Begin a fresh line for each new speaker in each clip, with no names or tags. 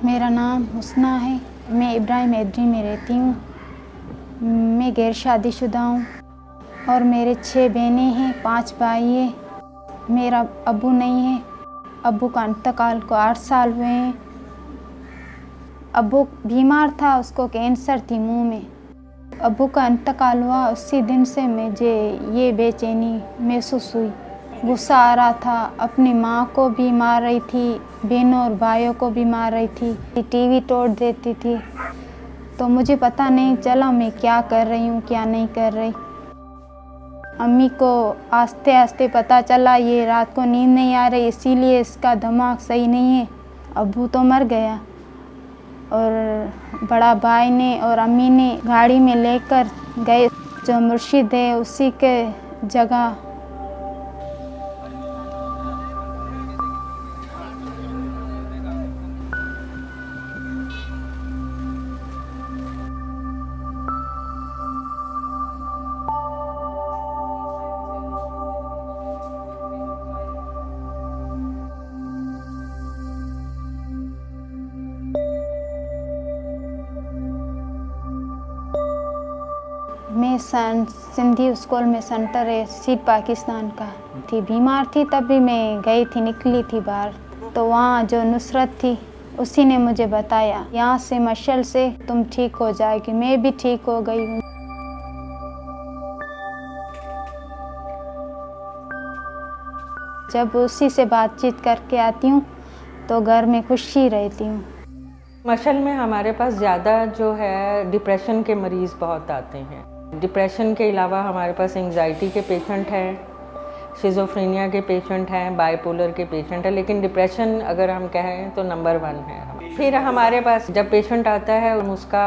मेरा नाम हुस्ना है। मैं इब्राहिम एड्री में रहती हूँ। मैं गैर शादीशुदा हूँ और मेरे 6 बहनें हैं, 5 भाई हैं। मेरा अब्बू नहीं है। अब्बू का इंतकाल को 8 साल हुए हैं। अब्बू बीमार था, उसको कैंसर थी मुंह में। अब्बू का इंतकाल हुआ, उसी दिन से मुझे ये बेचैनी महसूस हुई। गुस्सा आ रहा था, अपनी माँ को भी मार रही थी, बहनों और भाइयों को भी मार रही थी, टीवी तोड़ देती थी। तो मुझे पता नहीं चला मैं क्या कर रही हूँ, क्या नहीं कर रही। अम्मी को आस्ते आस्ते पता चला ये रात को नींद नहीं आ रही, इसीलिए इसका दिमाग सही नहीं है। अब्बू तो मर गया और बड़ा भाई ने और अम्मी ने गाड़ी में लेकर गए, जो मुर्शिद है उसी के जगह। मैं सिंधी स्कूल में सेंटर है सीट पाकिस्तान का थी, बीमार थी, तभी मैं गई थी, निकली थी बाहर। तो वहाँ जो नुसरत थी उसी ने मुझे बताया, यहाँ से मशल से तुम ठीक हो जाएगी। मैं भी ठीक हो गई हूँ। जब उसी से बातचीत करके आती हूँ तो घर में खुशी रहती हूँ।
मशल में हमारे पास ज़्यादा जो है डिप्रेशन के मरीज़ बहुत आते हैं। डिप्रेशन के अलावा हमारे पास एंग्जाइटी के पेशेंट हैं, शिज़ोफ्रेनिया के पेशेंट हैं, बाइपोलर के पेशेंट हैं, लेकिन डिप्रेशन अगर हम कहें तो नंबर 1 है। फिर हमारे पास जब पेशेंट आता है हम उसका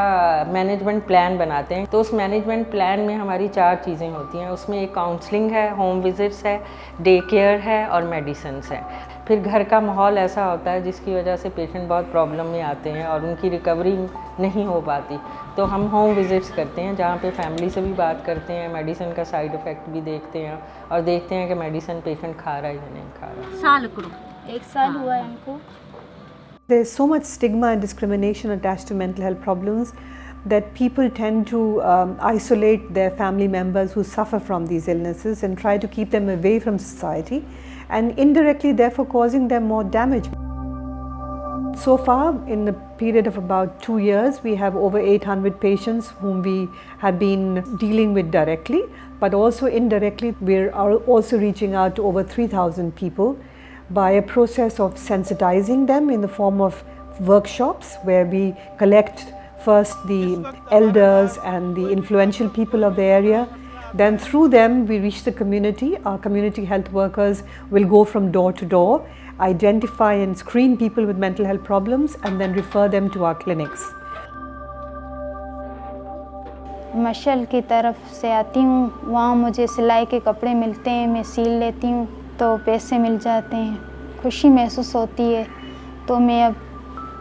मैनेजमेंट प्लान बनाते हैं। तो उस मैनेजमेंट प्लान में हमारी 4 चीज़ें होती हैं। उसमें एक काउंसलिंग है, होम विजिट्स है, डे केयर है और मेडिसिन्स है। फिर घर का माहौल ऐसा होता है जिसकी वजह से पेशेंट बहुत प्रॉब्लम में आते हैं और उनकी रिकवरी नहीं हो पाती। तो हम होम विजिट्स करते हैं जहाँ पे फैमिली से भी बात करते हैं, मेडिसिन का साइड इफ़ेक्ट भी देखते हैं और देखते हैं कि मेडिसिन पेशेंट खा रहा है या नहीं खा रहा।
1 साल हुआ है हमको।
There's so much stigma and discrimination attached to mental health problems that people tend to isolate their family members who suffer from these illnesses and try to keep them away from society, and indirectly therefore causing them more damage. So far, in the period of about 2 years, we have over 800 patients whom we have been dealing with directly, but also indirectly we are also reaching out to over 3,000 people by a process of sensitizing them in the form of workshops where we collect first the elders and the influential people of the area. Then through them we reach the community. Our community health workers will go from door to door, identify and screen people with mental health problems and then refer them to our clinics.
मशल की तरफ से आती हूँ, वहाँ मुझे सिलाई के कपड़े मिलते हैं, मैं सील लेती हूँ तो पैसे मिल जाते हैं, खुशी महसूस होती है। तो मैं अब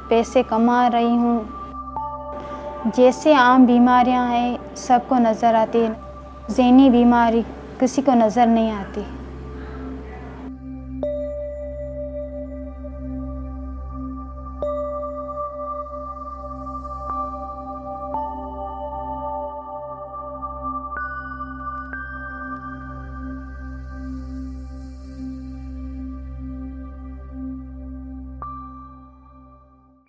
पैसे कमा रही हूँ। जैसे आम बीमारियाँ हैं सबको नज़र आती है, ज़हनी बीमारी किसी को नज़र नहीं आती।